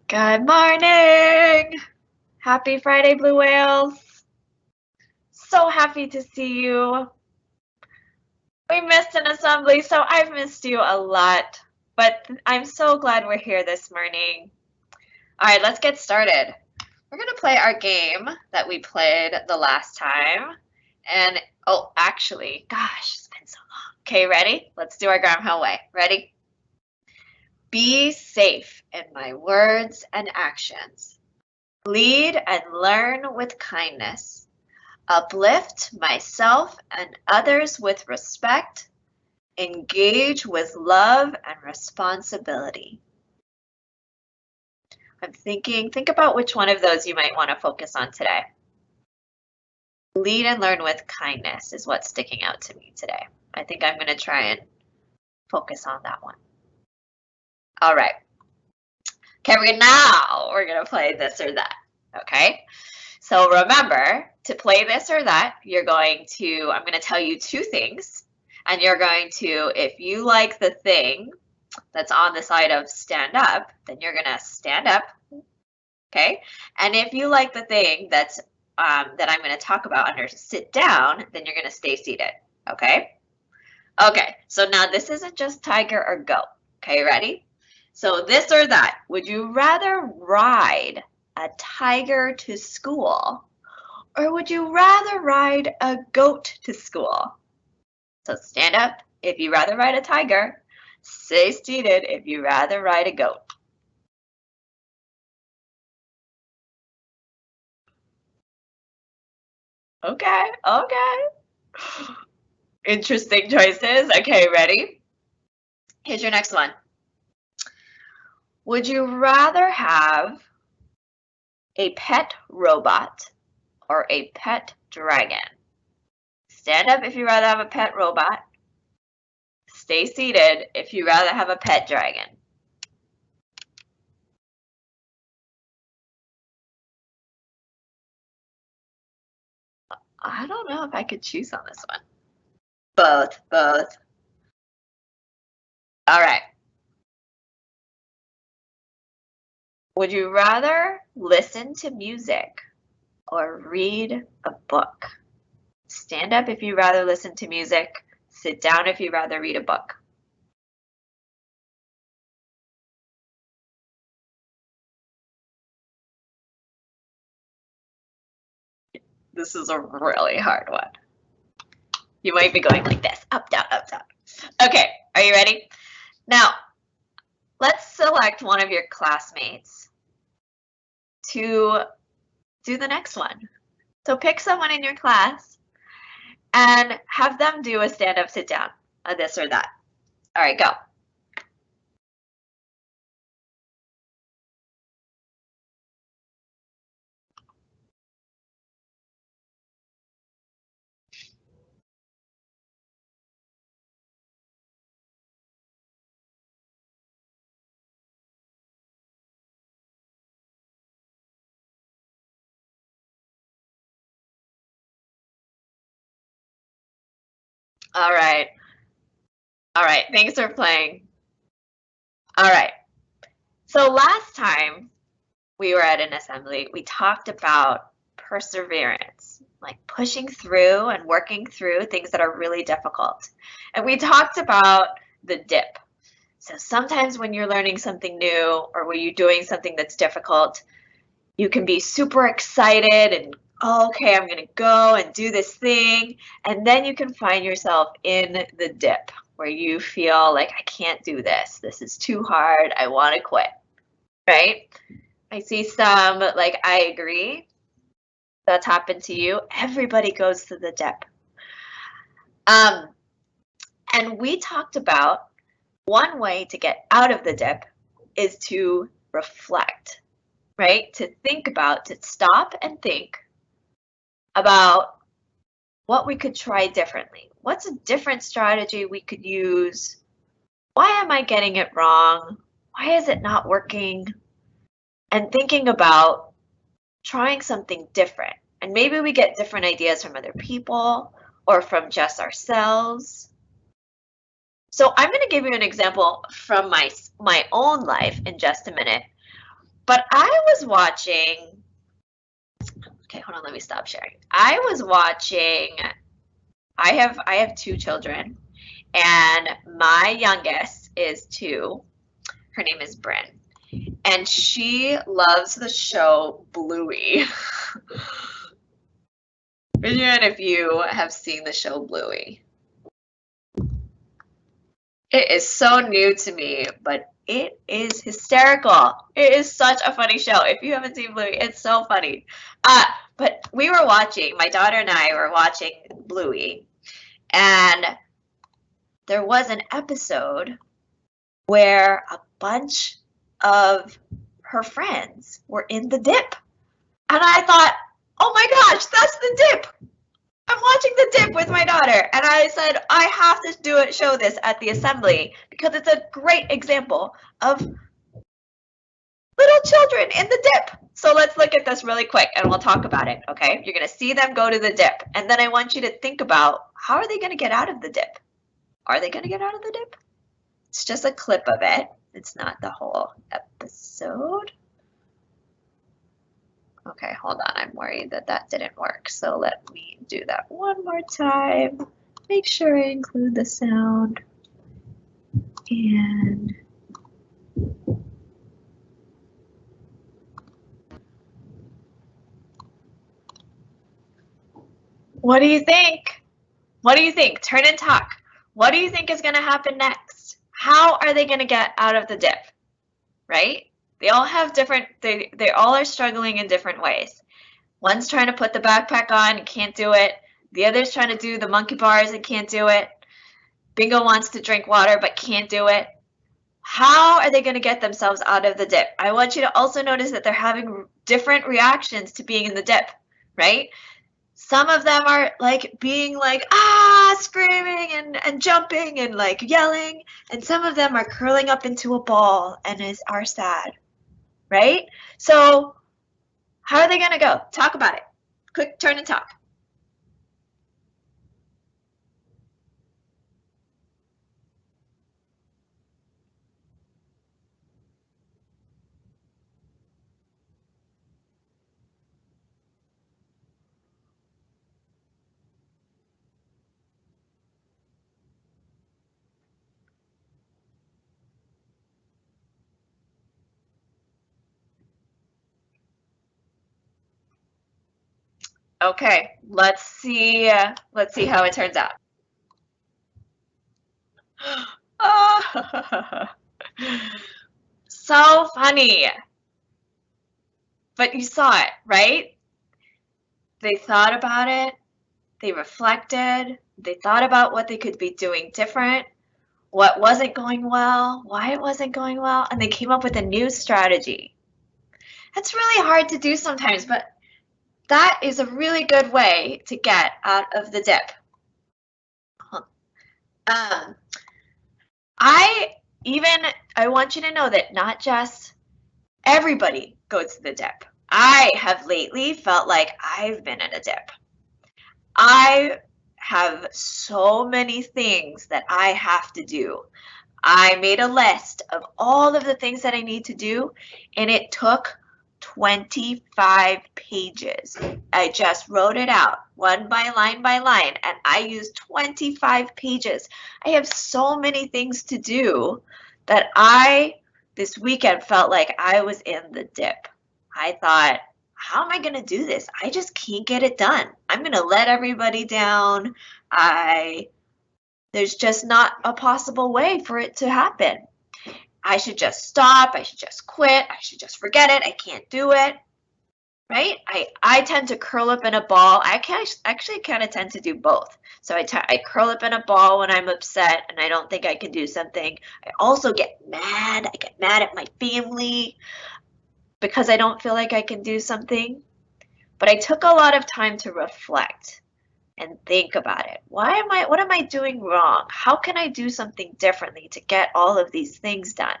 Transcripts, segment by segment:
Good morning! Happy Friday, Blue Whales. So happy to see you. We missed an assembly, so I've missed you a lot, but I'm so glad we're here this morning. All right, let's get started. We're gonna play our game that we played the last time. And, oh, actually, gosh, it's been so long. Okay, ready? Let's do our Graham Hill way. Ready? Be safe in my words and actions. Lead and learn with kindness. Uplift myself and others with respect. Engage with love and responsibility. Think about which one of those you might want to focus on today. Lead and learn with kindness is what's sticking out to me today. I think I'm going to try and focus on that one. All right. Okay, we're going to play this or that. Okay. So remember, to play this or that, I'm going to tell you two things, and you're going to, if you like the thing that's on the side of stand up, then you're going to stand up, okay? And if you like the thing that I'm going to talk about under sit down, then you're going to stay seated, okay? Okay, so now this isn't just tiger or goat, okay, ready? So this or that, would you rather ride a tiger to school, or would you rather ride a goat to school? So stand up if you rather ride a tiger. Stay seated if you rather ride a goat. Okay. Interesting choices. Okay, ready? Here's your next one. Would you rather have a pet robot or a pet dragon? Stand up if you rather have a pet robot. Stay seated if you rather have a pet dragon. I don't know if I could choose on this one. Both. All right. Would you rather listen to music or read a book? Stand up if you rather listen to music. Sit down if you rather read a book. This is a really hard one. You might be going like this, up, down, up, down. Okay, are you ready? Now, let's select one of your classmates to do the next one. So pick someone in your class and have them do a stand up, sit down, a this or that. All right, go. All right. Thanks for playing. All right. So last time we were at an assembly, we talked about perseverance, like pushing through and working through things that are really difficult. And we talked about the dip. So sometimes when you're learning something new or when you're doing something that's difficult, you can be super excited and, oh, okay, I'm going to go and do this thing. And then you can find yourself in the dip where you feel like, I can't do this. This is too hard. I want to quit, right? I see some, like, I agree. That's happened to you. Everybody goes to the dip. And we talked about one way to get out of the dip is to reflect, right? To stop and think about what we could try differently. What's a different strategy we could use? Why am I getting it wrong? Why is it not working? And thinking about trying something different. And maybe we get different ideas from other people or from just ourselves. So I'm going to give you an example from my own life in just a minute. But I was watching, okay, hold on, let me stop sharing. I was watching, I have 2 children, and my youngest is 2. Her name is Bryn, and she loves the show Bluey. Raise your hand if you have seen the show Bluey. It is so new to me, but it is hysterical. It is such a funny show. If you haven't seen Bluey, it's so funny. But we were watching, my daughter and I were watching Bluey, and there was an episode where a bunch of her friends were in the dip. And I thought, oh my gosh, that's the dip. I'm watching the dip with my daughter. And I said, I have to show this at the assembly because it's a great example of little children in the dip. So let's look at this really quick and we'll talk about it, okay? You're gonna see them go to the dip. And then I want you to think about, how are they gonna get out of the dip? Are they gonna get out of the dip? It's just a clip of it. It's not the whole episode. Okay, hold on. I'm worried that that didn't work. So let me do that one more time. Make sure I include the sound. And what do you think? What do you think? Turn and talk. What do you think is going to happen next? How are they going to get out of the dip? Right? They all have different, they all are struggling in different ways. One's trying to put the backpack on and can't do it. The other's trying to do the monkey bars and can't do it. Bingo wants to drink water but can't do it. How are they going to get themselves out of the dip? I want you to also notice that they're having different reactions to being in the dip, right? Some of them are like being like, screaming and jumping and like yelling. And some of them are curling up into a ball and are sad, right? So how are they going to go? Talk about it. Quick turn and talk. Okay, let's see how it turns out. Oh, so funny. But you saw it, right? They thought about it, they reflected, they thought about what they could be doing different, what wasn't going well, why it wasn't going well, and they came up with a new strategy. That's really hard to do sometimes, but that is a really good way to get out of the dip. I want you to know that not just everybody goes to the dip. I have lately felt like I've been in a dip. I have so many things that I have to do. I made a list of all of the things that I need to do, and it took 25 pages. I just wrote it out one by line, and I used 25 pages. I have so many things to do that this weekend felt like I was in the dip. I thought, how am I going to do this? I just can't get it done. I'm going to let everybody down. There's just not a possible way for it to happen. I should just stop. I should just quit. I should just forget it. I can't do it. Right? I tend to curl up in a ball. I actually kind of tend to do both. So I curl up in a ball when I'm upset and I don't think I can do something. I also get mad. I get mad at my family because I don't feel like I can do something. But I took a lot of time to reflect and think about it. What am I doing wrong? How can I do something differently to get all of these things done?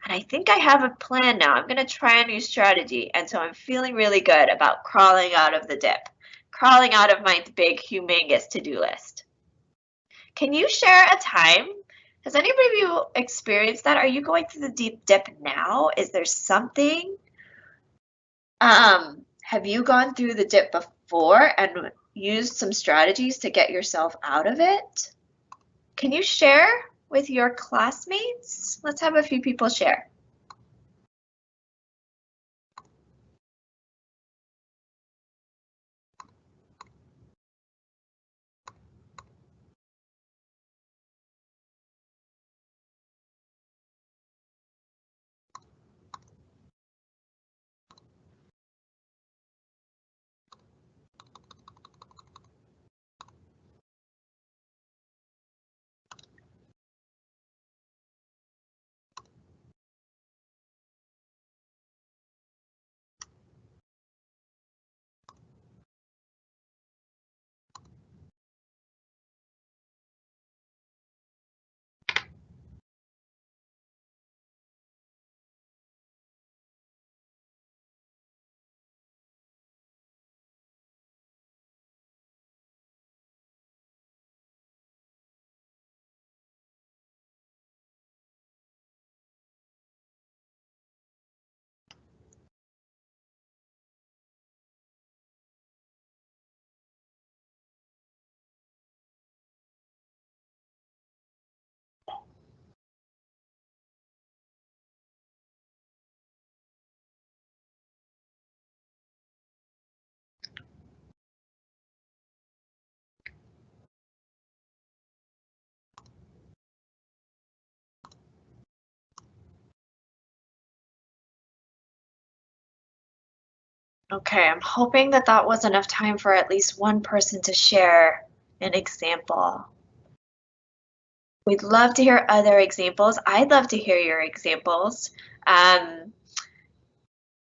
And I think I have a plan now. I'm going to try a new strategy. And so I'm feeling really good about crawling out of the dip, crawling out of my big, humongous to-do list. Can you share a time Has anybody of you experienced that? Are you going through the deep dip now? Is there something? Have you gone through the dip before and used some strategies to get yourself out of it? Can you share with your classmates? Let's have a few people share. Okay, I'm hoping that that was enough time for at least one person to share an example. We'd love to hear other examples. I'd love to hear your examples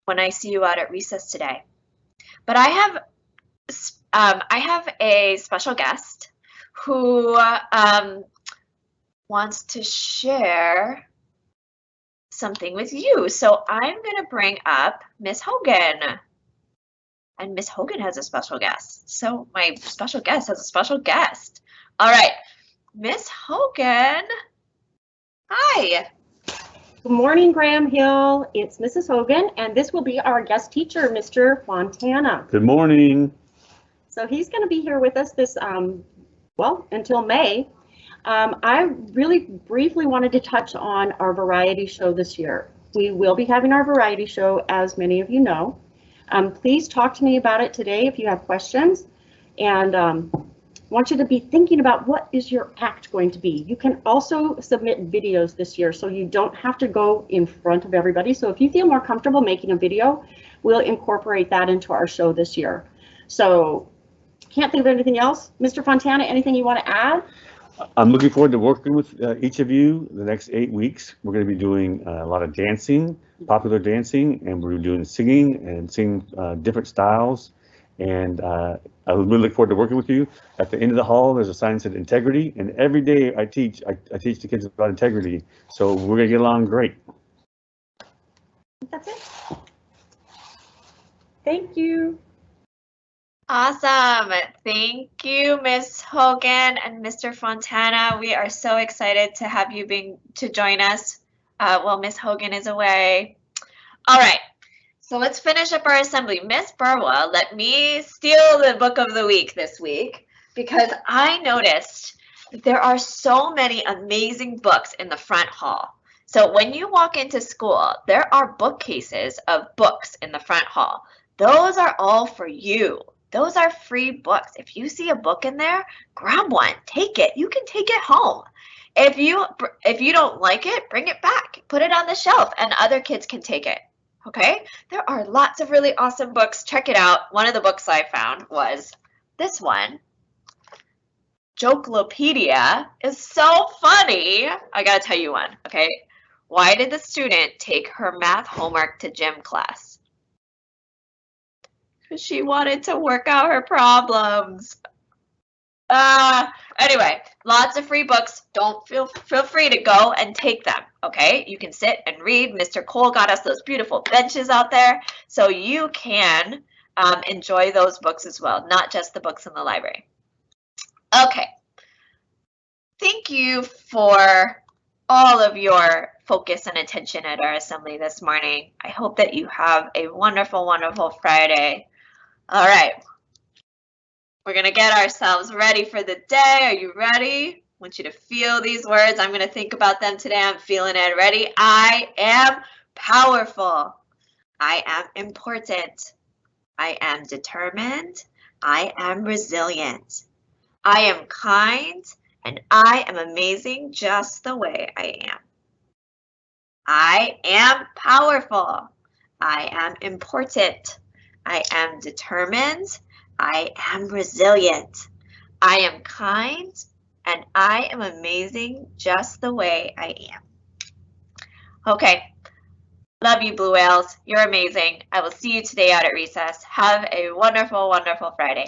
when I see you out at recess today. But I have a special guest who wants to share something with you. So I'm going to bring up Miss Hogan. And Miss Hogan has a special guest. So my special guest has a special guest. All right, Miss Hogan. Hi. Good morning, Graham Hill. It's Mrs. Hogan, and this will be our guest teacher, Mr. Fontana. Good morning. So he's going to be here with us this, well, until May. I really briefly wanted to touch on our variety show this year. We will be having our variety show, as many of you know. Please talk to me about it today if you have questions, and I want you to be thinking about what is your act going to be. You can also submit videos this year, so you don't have to go in front of everybody. So if you feel more comfortable making a video, we'll incorporate that into our show this year. So can't think of anything else. Mr. Fontana, anything you want to add? I'm looking forward to working with each of you the next 8 weeks. We're going to be doing a lot of dancing, popular dancing, and we're doing singing and singing different styles. And I really look forward to working with you. At the end of the hall, there's a sign that said integrity, and every day I teach the kids about integrity. So we're going to get along great. That's it. Thank you. Awesome. Thank you, Miss Hogan and Mr. Fontana. We are so excited to have you join us while Miss Hogan is away. All right. So let's finish up our assembly. Miss Burwell, let me steal the book of the week this week because I noticed that there are so many amazing books in the front hall. So when you walk into school, there are bookcases of books in the front hall. Those are all for you. Those are free books. If you see a book in there, grab one, take it. You can take it home. If you don't like it, bring it back, put it on the shelf, and other kids can take it. Okay, there are lots of really awesome books. Check it out. One of the books I found was this one. Jokelopedia is so funny. I gotta tell you one, okay? Why did the student take her math homework to gym class? Because she wanted to work out her problems. Anyway, lots of free books. Don't feel free to go and take them, okay? You can sit and read. Mr. Cole got us those beautiful benches out there, so you can enjoy those books as well, not just the books in the library. Okay. thank you for all of your focus and attention at our assembly this morning. I hope that you have a wonderful, wonderful Friday. All right. We're going to get ourselves ready for the day. Are you ready? I want you to feel these words. I'm going to think about them today. I'm feeling it. Ready? I am powerful. I am important. I am determined. I am resilient. I am kind, and I am amazing just the way I am. I am powerful. I am important. I am determined. I am resilient. I am kind, and I am amazing just the way I am. Okay. Love you, Blue Whales. You're amazing. I will see you today out at recess. Have a wonderful, wonderful Friday.